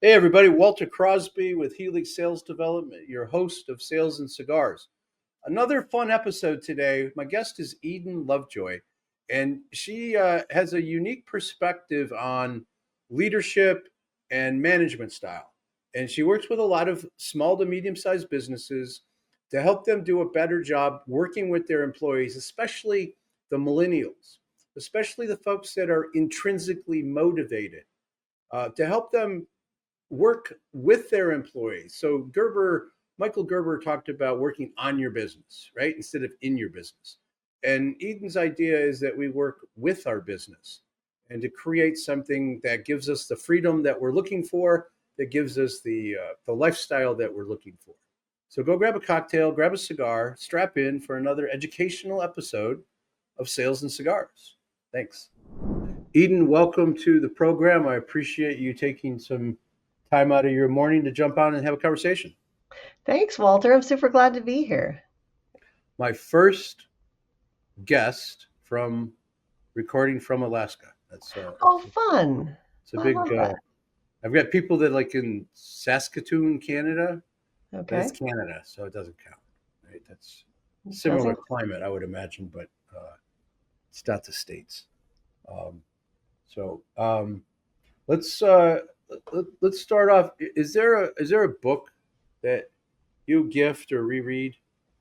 Hey, everybody, Walter Crosby with Helix Sales Development, your host of Sales and Cigars. Another fun episode today. My guest is Eden Lovejoy, and she has a unique perspective on leadership and management style. And she works with a lot of small to medium sized businesses to help them do a better job working with their employees, especially the millennials, especially the folks that are intrinsically motivated, to help them work with their employees. So Michael Gerber talked about working on your business, right? Instead of in your business. And Eden's idea is that we work with our business and to create something that gives us the freedom that we're looking for, that gives us the lifestyle that we're looking for. So go grab a cocktail, grab a cigar, strap in for another educational episode of Sales and Cigars. Thanks. Eden, welcome to the program. I appreciate you taking some time out of your morning to jump on and have a conversation. Thanks, Walter. I'm super glad to be here. My first guest from recording from Alaska. Oh, fun. It's a I big. love that. I've got people that like in Saskatoon, Canada, but it's Okay. Canada, so it doesn't count. Right? That's similar Doesn't climate, I would imagine, but it's not the states. Um, so let's let's start off. Is there a book that you gift or reread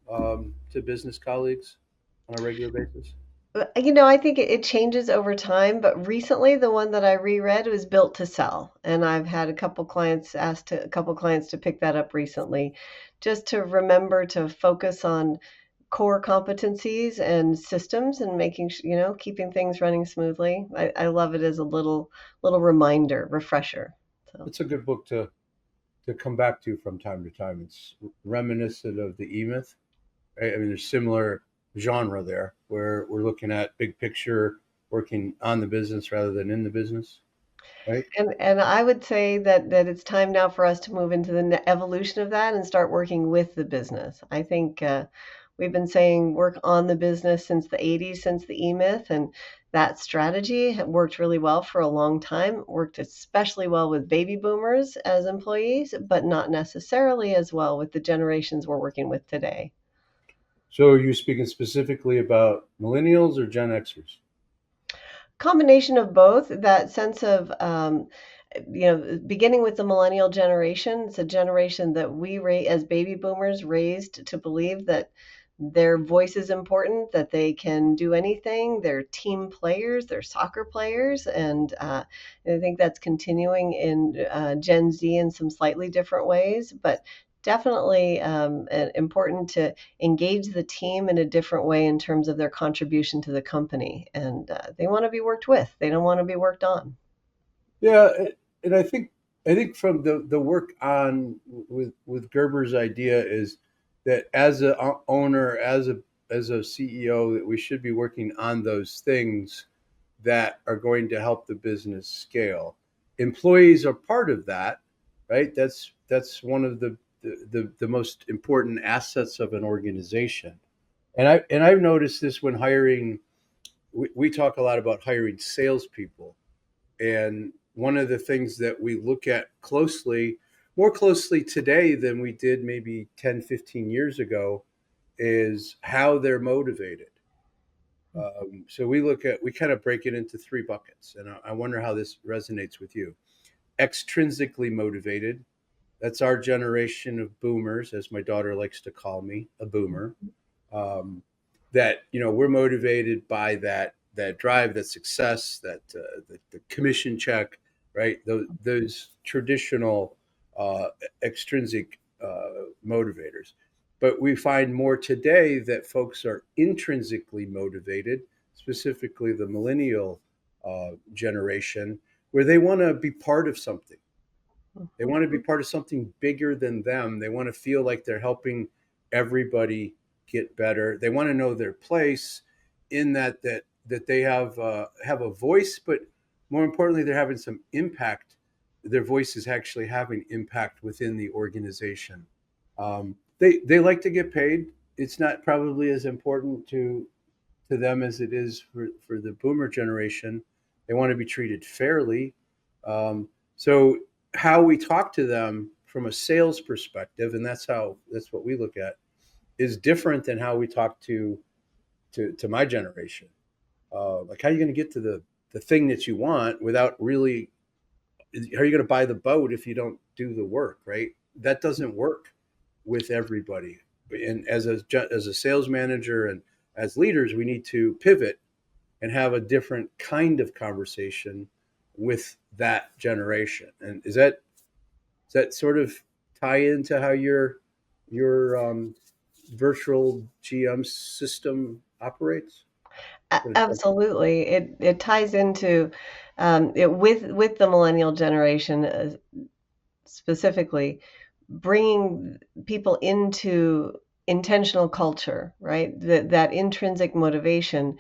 to business colleagues on a regular basis? I think it changes over time, but recently the one that I reread was Built to Sell, and I've had a couple clients to pick that up recently, just to remember to focus on core competencies and systems and keeping things running smoothly. I love it as a little reminder, refresher. So. It's a good book to come back to from time to time. It's reminiscent of the E-Myth. Right? I mean, there's similar genre there where we're looking at big picture, working on the business rather than in the business, right? And I would say that it's time now for us to move into the evolution of that and start working with the business. I think we've been saying work on the business since the 80s, since the E-Myth, and that strategy worked really well for a long time. Worked especially well with baby boomers as employees, but not necessarily as well with the generations we're working with today. So are you speaking specifically about millennials or Gen Xers? Combination of both, that sense of beginning with the millennial generation. It's a generation that as baby boomers raised to believe that their voice is important, that they can do anything. They're team players, they're soccer players, and I think that's continuing in Gen Z in some slightly different ways, but definitely important to engage the team in a different way in terms of their contribution to the company. And they want to be worked with, they don't want to be worked on. Yeah, and I think from the work on with Gerber's idea is that as a owner, as a CEO, that we should be working on those things that are going to help the business scale. Employees are part of that, right? That's one of the most important assets of an organization. And I've noticed this when hiring. We talk a lot about hiring salespeople, and one of the things that we look at closely, more closely today than we did maybe 10, 15 years ago, is how they're motivated. So we kind of break it into three buckets. And I wonder how this resonates with you. Extrinsically motivated. That's our generation of boomers, as my daughter likes to call me, a boomer. Um, that we're motivated by that drive, that success, the commission check, right? Those traditional extrinsic motivators. But we find more today that folks are intrinsically motivated, specifically the millennial generation, where they want to be part of something. They want to be part of something bigger than them. They want to feel like they're helping everybody get better. They want to know their place in that they have a voice, but more importantly, they're having some impact. Their voice is actually having impact within the organization. They like to get paid. It's not probably as important to them as it is for the boomer generation. They want to be treated fairly. So how we talk to them from a sales perspective, and that's what we look at, is different than how we talk to my generation. Like, how are you going to get to the thing that you want without really? How are you going to buy the boat if you don't do the work? Right? That doesn't work with everybody. And as a sales manager and as leaders, we need to pivot and have a different kind of conversation with that generation. And does that sort of tie into how your virtual GM system operates? Absolutely, it ties into it with the millennial generation, specifically bringing people into intentional culture, right? That intrinsic motivation.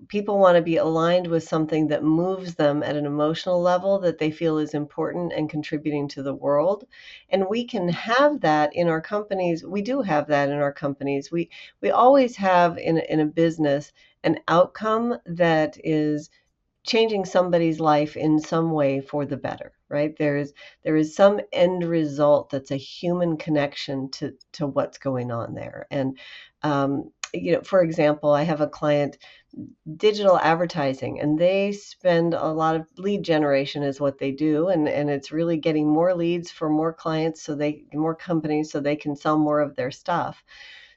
People want to be aligned with something that moves them at an emotional level that they feel is important and contributing to the world. And we can have that in our companies. We do have that in our companies. We always have in a business an outcome that is changing somebody's life in some way for the better, right? There is some end result that's a human connection to what's going on there. And for example, I have a client, digital advertising, and they spend a lot of lead generation is what they do, and it's really getting more leads for more clients, so they more companies, so they can sell more of their stuff.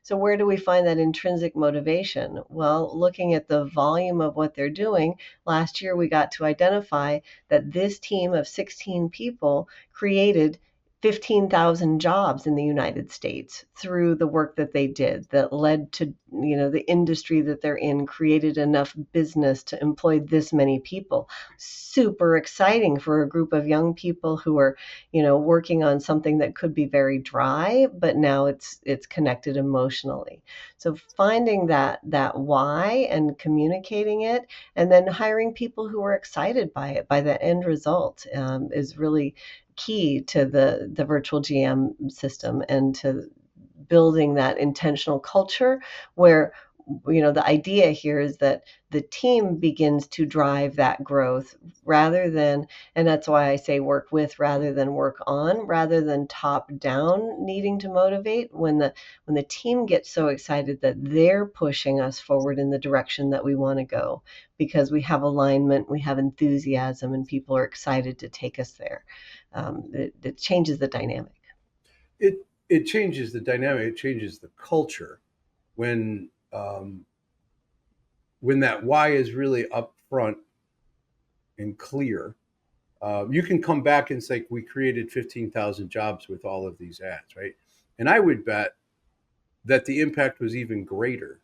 So where do we find that intrinsic motivation? Well, looking at the volume of what they're doing, last year we got to identify that this team of 16 people created 15,000 jobs in the United States through the work that they did, that led to, the industry that they're in created enough business to employ this many people. Super exciting for a group of young people who are, working on something that could be very dry, but now it's connected emotionally. So finding that why and communicating it, and then hiring people who are excited by it, by the end result, is really key to the virtual GM system, and to building that intentional culture where, the idea here is that the team begins to drive that growth rather than, and that's why I say work with rather than work on, rather than top down needing to motivate. When the team gets so excited that they're pushing us forward in the direction that we want to go, because we have alignment, we have enthusiasm, and people are excited to take us there. It changes the dynamic. It changes the dynamic. It changes the culture when that why is really upfront and clear. You can come back and say we created 15,000 jobs with all of these ads, right? And I would bet that the impact was even greater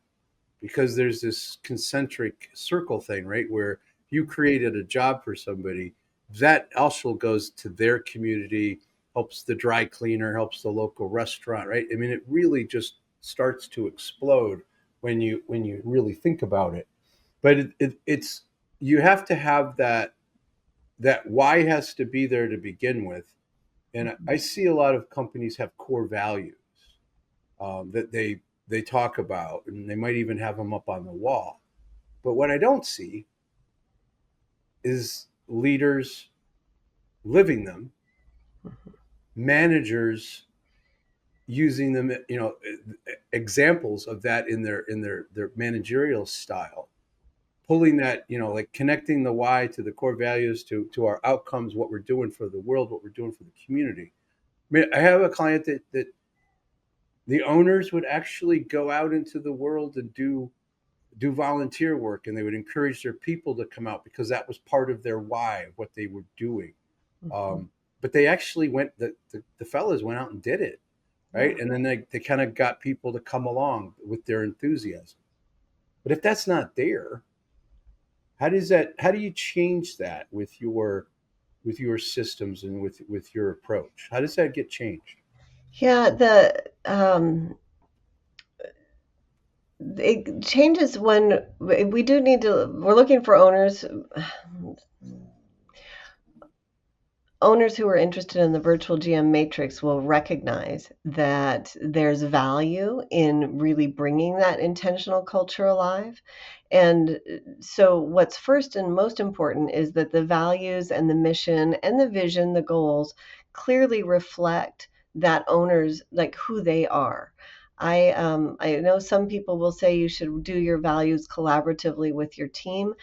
because there's this concentric circle thing, right? Where you created a job for somebody, that also goes to their community, helps the dry cleaner, helps the local restaurant, right? I mean, it really just starts to explode when you really think about it. But it's you have to have that why has to be there to begin with. And I see a lot of companies have core values that they talk about, and they might even have them up on the wall. But what I don't see is leaders living them, managers using them, examples of that in their managerial style, pulling that, like connecting the why to the core values, to our outcomes, what we're doing for the world, what we're doing for the community. I mean, I have a client that the owners would actually go out into the world and do volunteer work, and they would encourage their people to come out because that was part of their why, what they were doing. Mhm. But they actually went, the fellas went out and did it, Yeah. right? And then they kind of got people to come along with their enthusiasm. But if that's not there, how do you change that with your systems and with your approach? How does that get changed? Yeah, it changes when we do need to. We're looking for owners who are interested in the virtual GM matrix will recognize that there's value in really bringing that intentional culture alive. And so, what's first and most important is that the values and the mission and the vision, the goals, clearly reflect that owner's, like, who they are. I know some people will say you should do your values collaboratively with your team.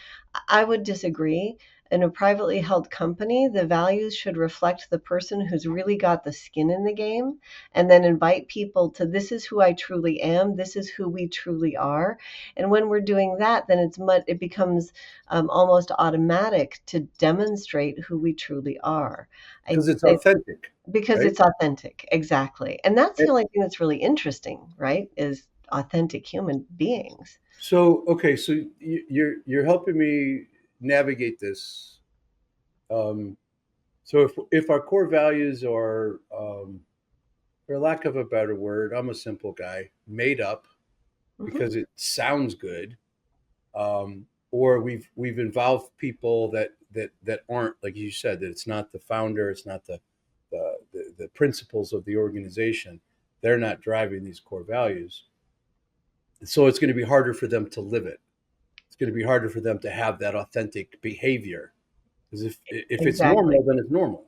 I would disagree. In a privately held company, the values should reflect the person who's really got the skin in the game, and then invite people to, this is who I truly am, this is who we truly are. And when we're doing that, then it becomes almost automatic to demonstrate who we truly are. I, Because it's I authentic, Because right? it's authentic, exactly. And that's the only thing that's really interesting, right? Is authentic human beings. So okay, so you're helping me navigate this. Um, so if our core values are, for lack of a better word, I'm a simple guy, made up Hmm. because it sounds good, or we've involved people that aren't, like you said, that it's not the founder, it's not the principles of the organization. They're not driving these core values, so it's going to be harder for them to live it. It's going to be harder for them to have that authentic behavior, because if it's Exactly. normal, then it's normal.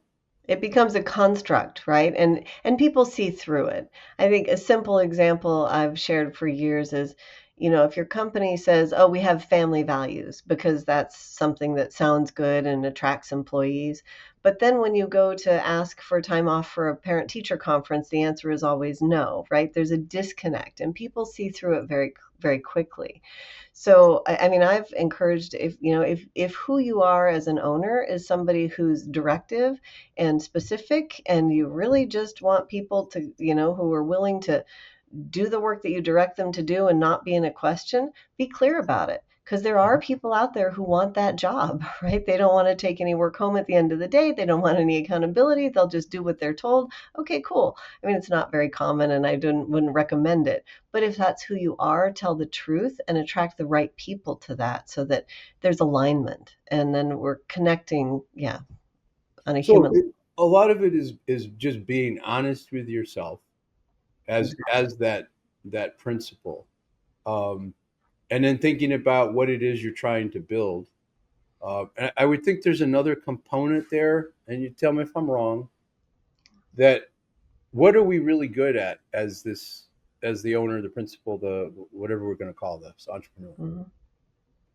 It becomes a construct, right? And people see through it. I think a simple example I've shared for years is, if your company says, "Oh, we have family values," because that's something that sounds good and attracts employees, but then when you go to ask for time off for a parent-teacher conference, the answer is always no, right? There's a disconnect, and people see through it very, very quickly. So, I mean, I've encouraged, if who you are as an owner is somebody who's directive and specific, and you really just want people to, who are willing to do the work that you direct them to do and not be in a question, be clear about it. Because there are people out there who want that job, right? They don't want to take any work home at the end of the day. They don't want any accountability. They'll just do what they're told. Okay, cool. I mean, it's not very common, and I wouldn't recommend it. But if that's who you are, tell the truth and attract the right people to that, so that there's alignment. And then we're connecting, yeah, on a So human. a lot of it is just being honest with yourself as that principle, um, and then thinking about what it is you're trying to build. And I would think there's another component there, and you tell me if I'm wrong. That what are we really good at as the owner, the principal, the whatever we're going to call this entrepreneur? Mhm.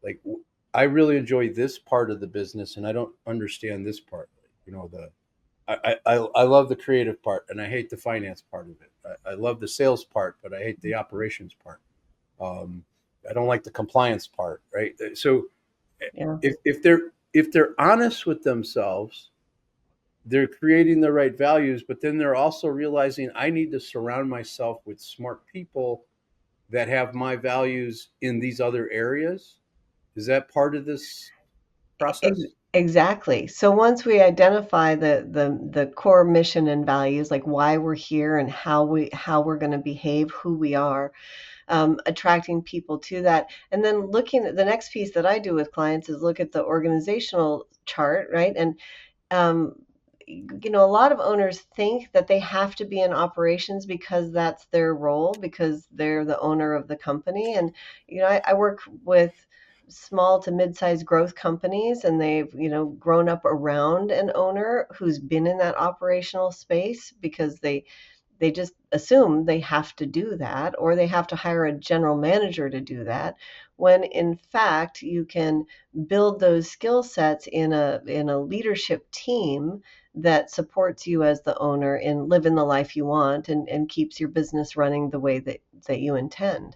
Like, I really enjoy this part of the business, and I don't understand this part. The I love the creative part, and I hate the finance part of it. I love the sales part, but I hate the operations part. Um, I don't like the compliance part, right? So Yeah. if they're honest with themselves, they're creating the right values, but then they're also realizing I need to surround myself with smart people that have my values in these other areas. Is that part of this process? Exactly. So once we identify the core mission and values, like why we're here and how we're going to behave, who we are, attracting people to that, and then looking at the next piece that I do with clients is look at the organizational chart, right? And um, a lot of owners think that they have to be in operations because that's their role, because they're the owner of the company. And I work with small to mid-sized growth companies, and they've grown up around an owner who's been in that operational space, because they just assume they have to do that, or they have to hire a general manager to do that, when in fact you can build those skill sets in a leadership team that supports you as the owner in living the life you want, and keeps your business running the way that you intend.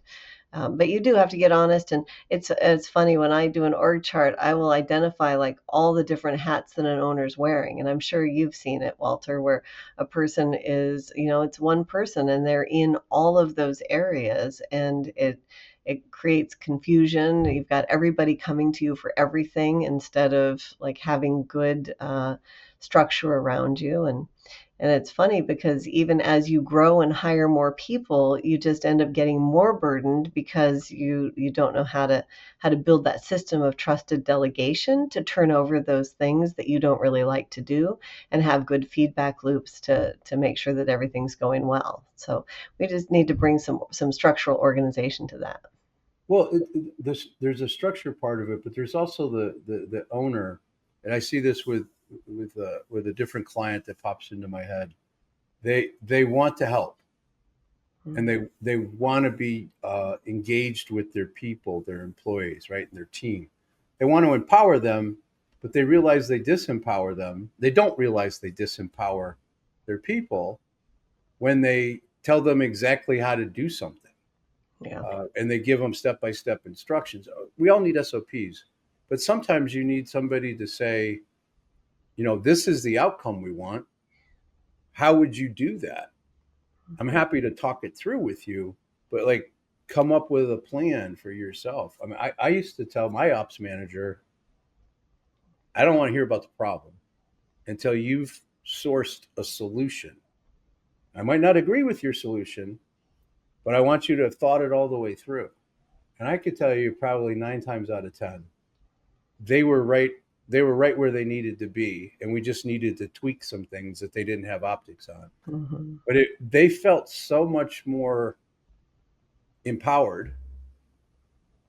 But you do have to get honest, and it's funny, when I do an org chart, I will identify like all the different hats that an owner's wearing, and I'm sure you've seen it, Walter, where a person is, it's one person and they're in all of those areas, and it creates confusion. You've got everybody coming to you for everything instead of like having good structure around you. And it's funny because even as you grow and hire more people, you just end up getting more burdened, because you don't know how to build that system of trusted delegation to turn over those things that you don't really like to do, and have good feedback loops to make sure that everything's going well. So we just need to bring some structural organization to that. Well, there's a structure part of it, but there's also the owner, and I see this with a different client that pops into my head. They want to help, and Mhm. they want to be engaged with their people, their employees, right, and their team. They want to empower them, but they realize they disempower them. They don't realize they disempower their people when they tell them exactly how to do something, Yeah. and they give them step by step instructions. We all need SOPs, but sometimes you need somebody to say, this is the outcome we want. How would you do that? I'm Mhm. happy to talk it through with you, but like, come up with a plan for yourself. I mean, I used to tell my ops manager, I don't want to hear about the problem until you've sourced a solution. I might not agree with your solution, but I want you to have thought it all the way through. And I could tell you probably 9 times out of 10, they were right. They were right where they needed to be. And we just needed to tweak some things that they didn't have optics on. Mhm. But they felt so much more empowered.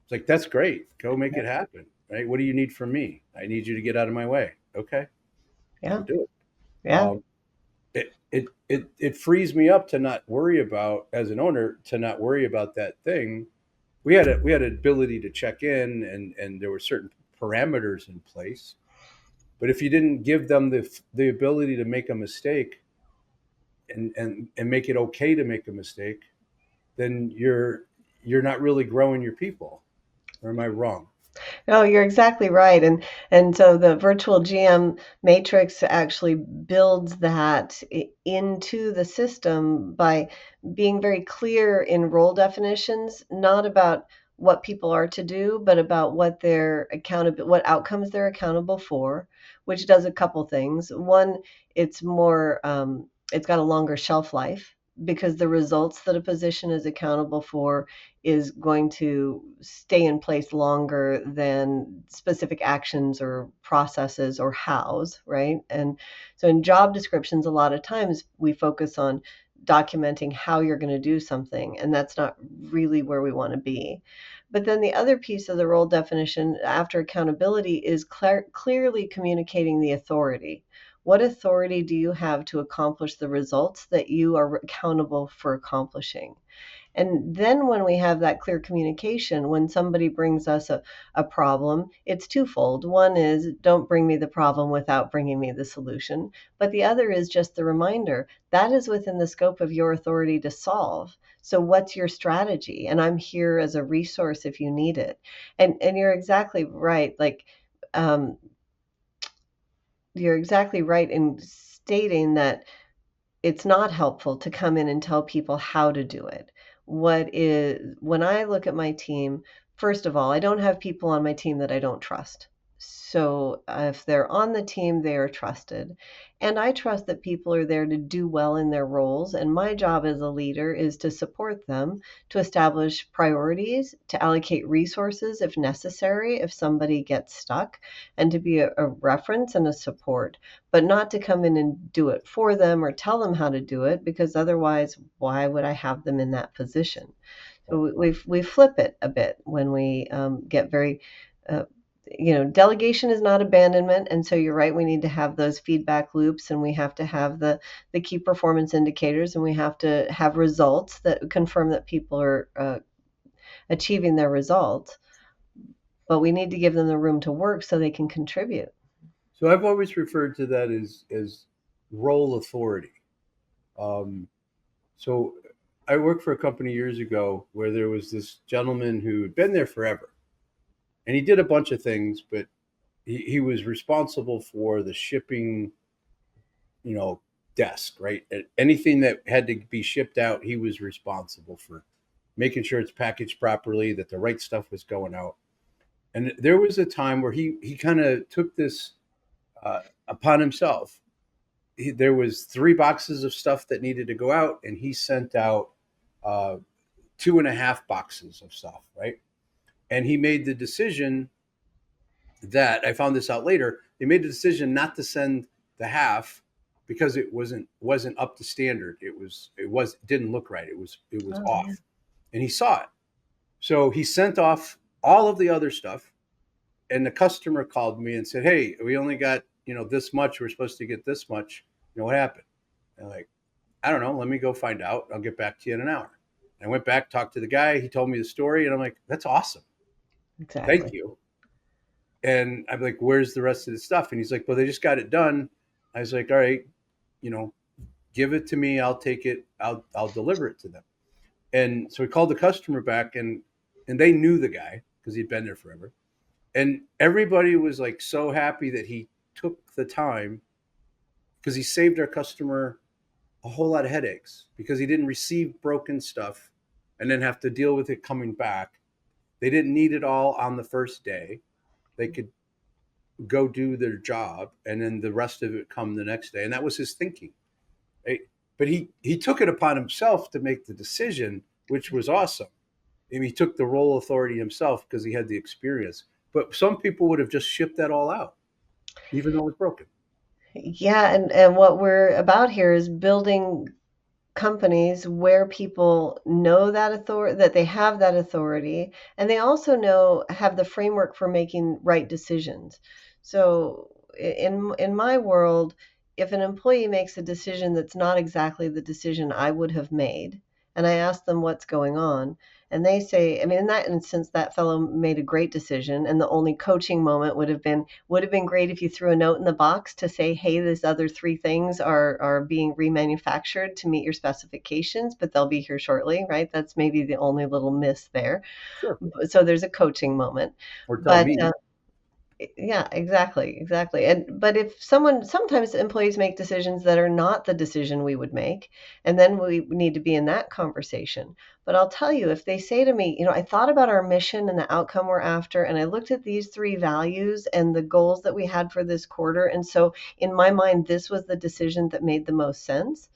It's like, that's great. Go make it happen. Right? What do you need from me? I need you to get out of my way. Okay, I'll Yeah. do it. Yeah. It frees me up to not worry about, as an owner, to not worry about that thing. We had an ability to check in, and there were certain parameters in place. But if you didn't give them the ability to make a mistake, and make it okay to make a mistake, then you're not really growing your people. Or am I wrong? No, you're exactly right. And so the virtual GM matrix actually builds that into the system by being very clear in role definitions, not about what people are to do, but about what outcomes they're accountable for, which does a couple things. One, it's got a longer shelf life because the results that a position is accountable for is going to stay in place longer than specific actions or processes or hows, right? And so in job descriptions, a lot of times we focus on documenting how you're going to do something, and that's not really where we want to be. But then the other piece of the role definition after accountability is clearly communicating the authority. What authority do you have to accomplish the results that you are accountable for accomplishing? And then when we have that clear communication, when somebody brings us a problem, it's twofold. One is don't bring me the problem without bringing me the solution. But the other is just the reminder that is within the scope of your authority to solve. So what's your strategy? And I'm here as a resource if you need it. And um, you're exactly right in stating that it's not helpful to come in and tell people how to do it. When I look at my team, first of all, I don't have people on my team that I don't trust. So if they're on the team, they are trusted. And I trust that people are there to do well in their roles. And my job as a leader is to support them, to establish priorities, to allocate resources if necessary, if somebody gets stuck, and to be a reference and a support, but not to come in and do it for them or tell them how to do it, because otherwise, why would I have them in that position? So we flip it a bit when we get very, uh, delegation is not abandonment, and so you're right. We need to have those feedback loops, and we have to have the key performance indicators, and we have to have results that confirm that people are achieving their results. But we need to give them the room to work so they can contribute. So I've always referred to that as role authority. Um, so I worked for a company years ago where there was this gentleman who had been there forever, and he did a bunch of things, but he was responsible for the shipping, you know, desk, right? Anything that had to be shipped out, he was responsible for making sure it's packaged properly, that the right stuff was going out. And there was a time where he kind of took this upon himself. There was 3 boxes of stuff that needed to go out, and he sent out 2.5 boxes of stuff, right? And he made the decision that, I found this out later, they made the decision not to send the half because it wasn't up to standard. It didn't look right. It was Oh, yeah. off, and he saw it. So he sent off all of the other stuff, and the customer called me and said, "Hey, we only got this much. We're supposed to get this much. What happened?" And I'm like, I don't know. Let me go find out. I'll get back to you in an hour. I went back, talked to the guy. He told me the story, and I'm like, "That's awesome. Thank Exactly. you." And I'm like, "Where's the rest of the stuff?" And he's like, "Well, they just got it done." I was like, "All right, you know, give it to me. I'll take it. I'll deliver it to them." And so we called the customer back, and they knew the guy because he'd been there forever. And everybody was like so happy that he took the time because he saved our customer a whole lot of headaches because he didn't receive broken stuff and then have to deal with it coming back. They didn't need it all on the first day. They could go do their job and then the rest of it come the next day. And that was his thinking. Right? But he took it upon himself to make the decision, which was awesome. And he took the role authority himself because he had the experience. But some people would have just shipped that all out, even though it was broken. Yeah, and what we're about here is building companies where people know that authority, that they have that authority, and they also have the framework for making right decisions. So in my world, if an employee makes a decision that's not exactly the decision I would have made, and I ask them what's going on, and they say, I mean, in that instance, that fellow made a great decision, and the only coaching moment would have been great if you threw a note in the box to say, hey, these other three things are being remanufactured to meet your specifications, but they'll be here shortly, right? That's maybe the only little miss there. Sure. So there's a coaching moment. Or tell But me. yeah, exactly. And but if sometimes employees make decisions that are not the decision we would make, and then we need to be in that conversation. But I'll tell you, if they say to me, I thought about our mission and the outcome we're after, and I looked at these three values and the goals that we had for this quarter, and so in my mind, this was the decision that made the most sense.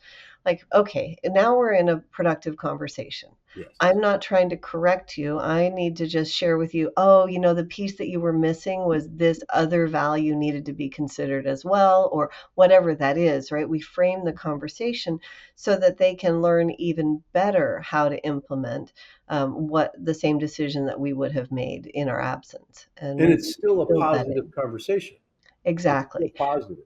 Like, okay, now we're in a productive conversation. Yes. I'm not trying to correct you. I need to just share with you, oh, the piece that you were missing was this other value needed to be considered as well, or whatever that is, right? We frame the conversation so that they can learn even better how to implement what the same decision that we would have made in our absence. And And we it's still a build that positive in. conversation. It's still Exactly. positive.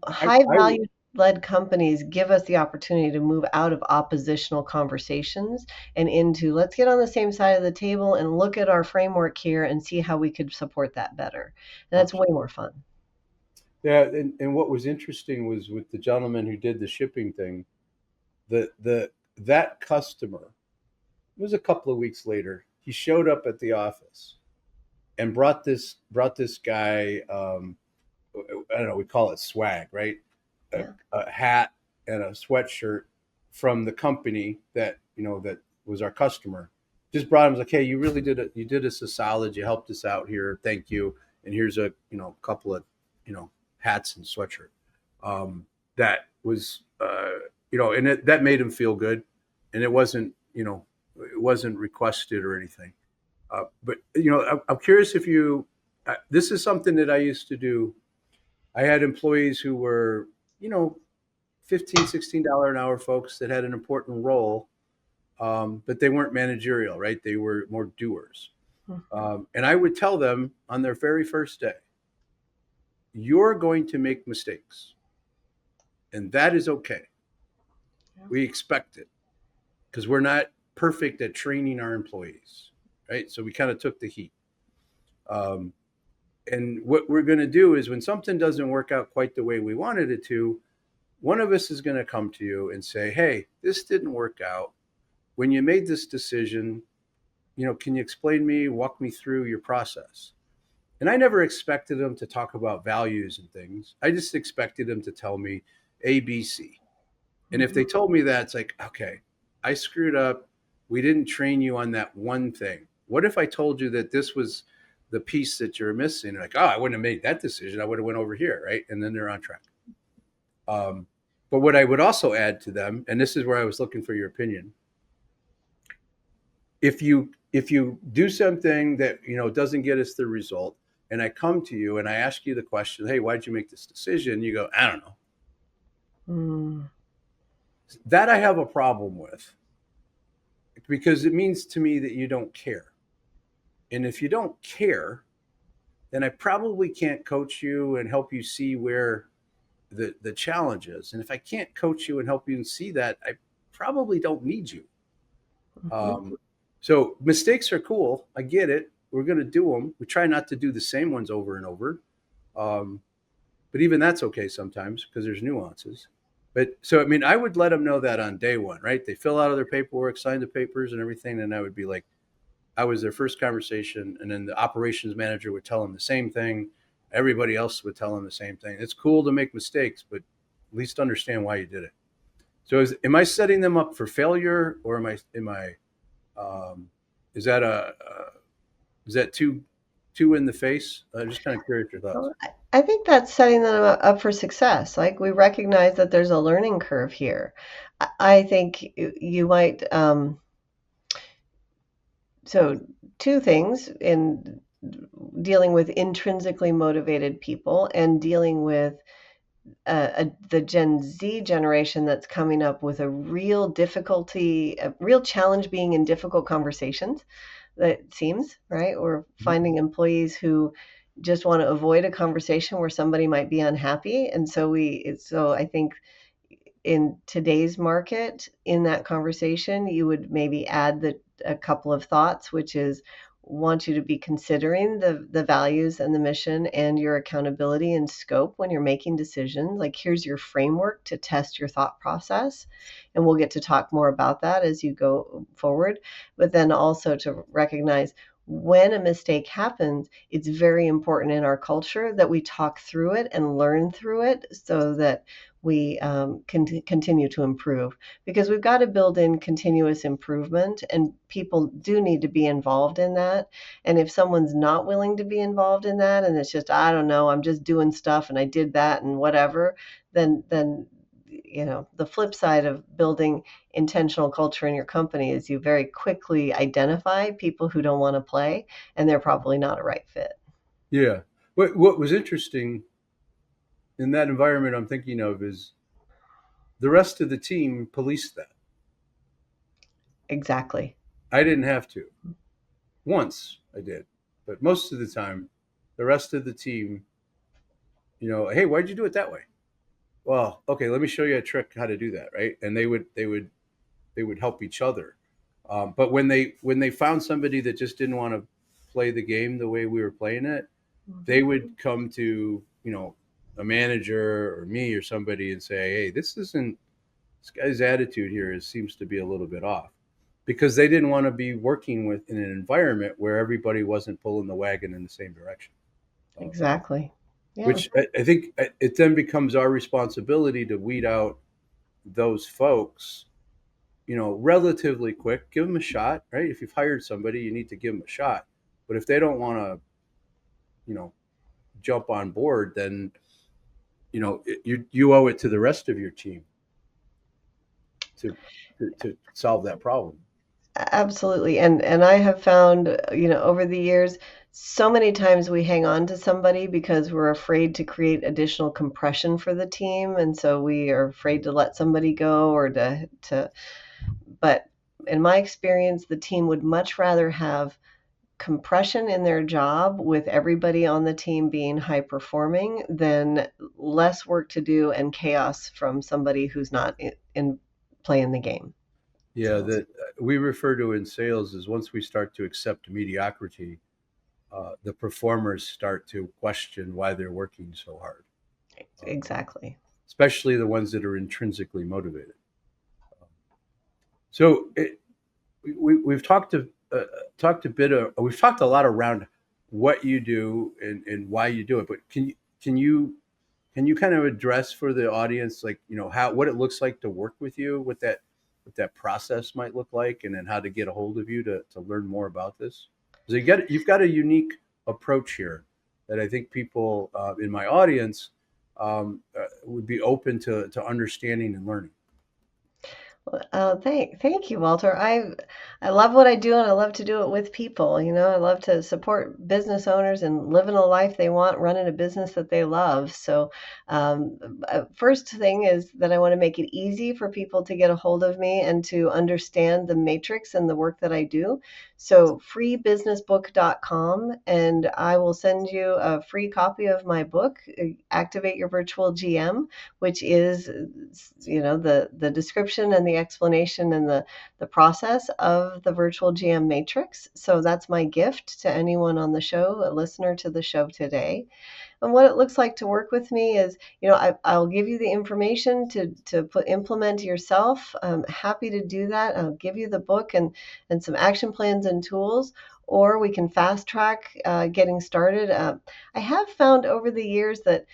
High I would, value led companies give us the opportunity to move out of oppositional conversations and into, let's get on the same side of the table and look at our framework here and see how we could support that better. And that's way more fun. yeah, and what was interesting was with the gentleman who did the shipping thing, the that customer, it was a couple of weeks later, he showed up at the office and brought this guy, I don't know, we call it swag, right? Yeah. A hat and a sweatshirt from the company that was our customer. Just brought him, like, hey, you did us a solid, you helped us out here, thank you, and here's a couple of hats and sweatshirt. That was and that made him feel good, and it wasn't requested or anything. But I'm curious if you. This is something that I used to do. I had employees who were, 15, $16 an hour folks that had an important role, but they weren't managerial, right? They were more doers. Mhm. And I would tell them on their very first day, you're going to make mistakes, and that is okay. Yeah. We expect it because we're not perfect at training our employees, right? So we kind of took the heat. Um, and what we're going to do is when something doesn't work out quite the way we wanted it to, one of us is going to come to you and say, hey, this didn't work out. When you made this decision, can you explain to me, walk me through your process? And I never expected them to talk about values and things. I just expected them to tell me A, B, C. And if Mhm. they told me that, it's like, okay, I screwed up. We didn't train you on that one thing. What if I told you that this was the piece that you're missing? Like, oh, I wouldn't have made that decision. I would have went over here, right? And then they're on track. Um, but what I would also add to them, and this is where I was looking for your opinion, if you do something that doesn't get us the result, and I come to you and I ask you the question, hey, why'd you make this decision? You go, I don't know. Mm. That I have a problem with because it means to me that you don't care. And if you don't care, then I probably can't coach you and help you see where the challenge is. And if I can't coach you and help you see that, I probably don't need you. Mhm. Um, so mistakes are cool. I get it. We're going to do them. We try not to do the same ones over and over. Um, but even that's okay sometimes because there's nuances. But so, I mean, I would let them know that on day one, right? They fill out all their paperwork, sign the papers and everything. And I would be like, I was their first conversation. And then the operations manager would tell them the same thing. Everybody else would tell them the same thing. It's cool to make mistakes, but at least understand why you did it. So am I setting them up for failure or um, is that is that too in the face? I'm just kind of curious your thoughts. Well, I think that's setting them up for success. Like we recognize that there's a learning curve here. I think you might, so two things in dealing with intrinsically motivated people and dealing with the Gen Z generation that's coming up with a real difficulty, a real challenge being in difficult conversations. That seems right. We're Mhm. finding employees who just want to avoid a conversation where somebody might be unhappy, and so I think in today's market, in that conversation, you would maybe add a couple of thoughts, which is want you to be considering the values and the mission and your accountability and scope when you're making decisions. Like here's your framework to test your thought process. And we'll get to talk more about that as you go forward. But then also to recognize when a mistake happens, it's very important in our culture that we talk through it and learn through it so that we can continue to improve because we've got to build in continuous improvement and people do need to be involved in that. And if someone's not willing to be involved in that and it's just, I don't know, I'm just doing stuff and I did that and whatever, then the flip side of building intentional culture in your company is you very quickly identify people who don't want to play and they're probably not a right fit. Yeah. What was interesting in that environment I'm thinking of is the rest of the team policed that. Exactly. I didn't have to. Once I did, but most of the time, the rest of the team, hey, why'd you do it that way? Well, okay, let me show you a trick how to do that, right? And they would help each other. But when they found somebody that just didn't want to play the game the way we were playing it, they Mhm. would come to a manager or me or somebody and say, "Hey, this guy's attitude here seems to be a little bit off," because they didn't want to be working with in an environment where everybody wasn't pulling the wagon in the same direction. Um, Exactly. Yeah. which I think it then becomes our responsibility to weed out those folks relatively quick. Give them a shot, right? If you've hired somebody, you need to give them a shot. But if they don't want to, you know, jump on board, then you owe it to the rest of your team to to solve that problem. Absolutely. And I have found, over the years, so many times we hang on to somebody because we're afraid to create additional compression for the team. And so we are afraid to let somebody go or but in my experience, the team would much rather have compression in their job with everybody on the team being high performing than less work to do and chaos from somebody who's not in playing the game. Yeah, So that we refer to in sales is once we start to accept mediocrity, the performers start to question why they're working so hard, exactly. especially the ones that are intrinsically motivated. So we've talked a bit. We've talked a lot around what you do and why you do it. But can you kind of address for the audience, like how what it looks like to work with you, what that process might look like, and then how to get a hold of you to learn more about this? So you've got a unique approach here that I think people in my audience would be open to understanding and learning. Thank you, Walter. I love what I do and I love to do it with people. I love to support business owners and living a life they want, running a business that they love. So, first thing is that I want to make it easy for people to get a hold of me and to understand the matrix and the work that I do. So, freebusinessbook.com, and I will send you a free copy of my book, Activate Your Virtual GM, which is, the description and the explanation and the process of the virtual GM matrix. So that's my gift to anyone on the show, a listener to the show today. And what it looks like to work with me is, I'll give you the information to implement yourself. I'm happy to do that. I'll give you the book and some action plans and tools, or we can fast track getting started. I have found over the years that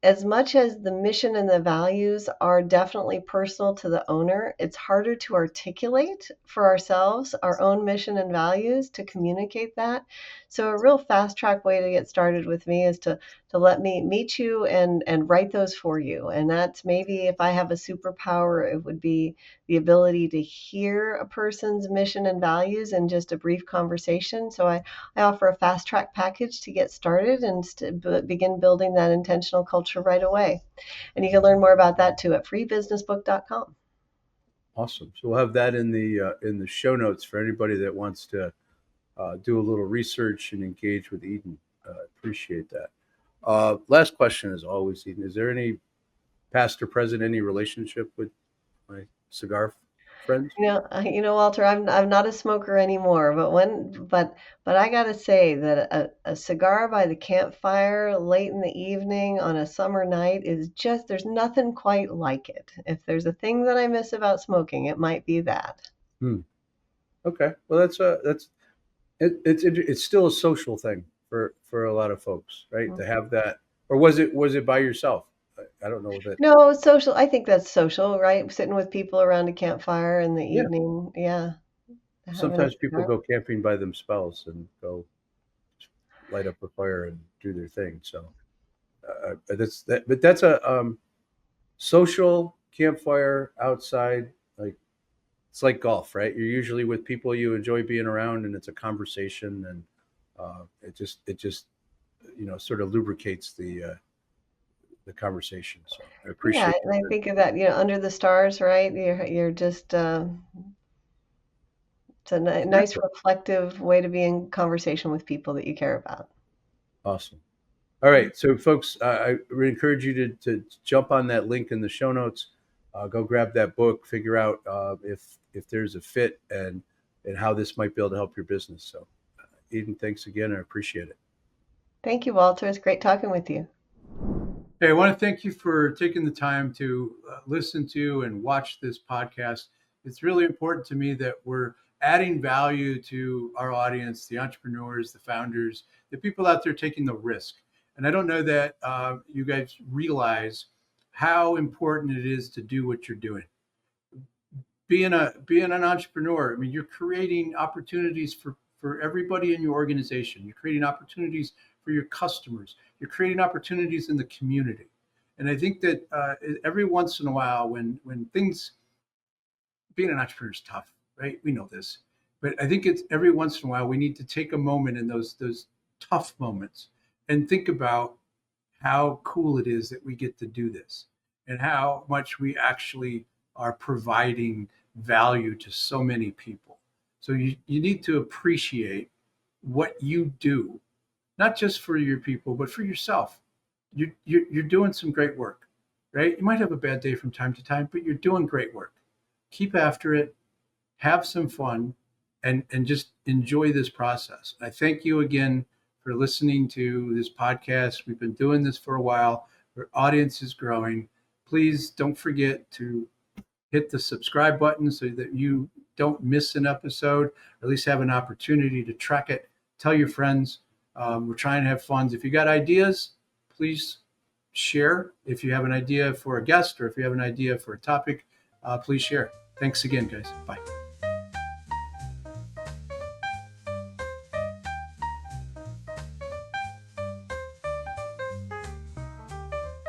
as much as the mission and the values are definitely personal to the owner, it's harder to articulate for ourselves our own mission and values to communicate that. So a real fast track way to get started with me is to let me meet you and write those for you. And that's maybe if I have a superpower, it would be the ability to hear a person's mission and values in just a brief conversation. So I offer a fast track package to get started and begin building that intentional culture right away. And you can learn more about that too at freebusinessbook.com. Awesome. So we'll have that in the show notes for anybody that wants to do a little research and engage with Eden. Appreciate that. Last question, as always, Eden. Is there any past or present any relationship with my cigar friends? Walter, I'm not a smoker anymore, but I gotta say that a cigar by the campfire late in the evening on a summer night is just there's nothing quite like it. If there's a thing that I miss about smoking, it might be that. Hmm. Okay. Well, it's still a social thing for a lot of folks, right? To have that, or was it by yourself? I don't know that. No, social. I think that's social, right? Sitting with people around a campfire in the Yeah. evening. Yeah, having a Sometimes people cigar. go camping by themselves and go light up a fire and do their thing. So that's that. But that's a social campfire outside. Like it's like golf, right? You're usually with people you enjoy being around, and it's a conversation, and it just sort of lubricates the conversation. So I Yeah, appreciate and I that. think of that, under the stars, right? You're just it's a nice Exactly. reflective way to be in conversation with people that you care about. Awesome. All right, so folks, I would encourage you to jump on that link in the show notes. Go grab that book, figure out if there's a fit and how this might be able to help your business. So, Eden, thanks again. I appreciate it. Thank you, Walter. It's great talking with you. Hey, I want to thank you for taking the time to listen to and watch this podcast. It's really important to me that we're adding value to our audience, the entrepreneurs, the founders, the people out there taking the risk. And I don't know that you guys realize how important it is to do what you're doing. Being an entrepreneur, I mean, you're creating opportunities for everybody in your organization. You're creating opportunities for your customers. You're creating opportunities in the community. And I think that every once in a while, when things, being an entrepreneur is tough, right? We know this, but I think it's every once in a while we need to take a moment in those tough moments and think about how cool it is that we get to do this and how much we actually are providing value to so many people. So you need to appreciate what you do, not just for your people, but for yourself. You're doing some great work, right? You might have a bad day from time to time, but you're doing great work. Keep after it, have some fun, and just enjoy this process. I thank you again for listening to this podcast. We've been doing this for a while. Our audience is growing. Please don't forget to hit the subscribe button so that you don't miss an episode, or at least have an opportunity to track it. Tell your friends. We're trying to have fun. If you got ideas, please share. If you have an idea for a guest or if you have an idea for a topic, please share. Thanks again, guys. Bye.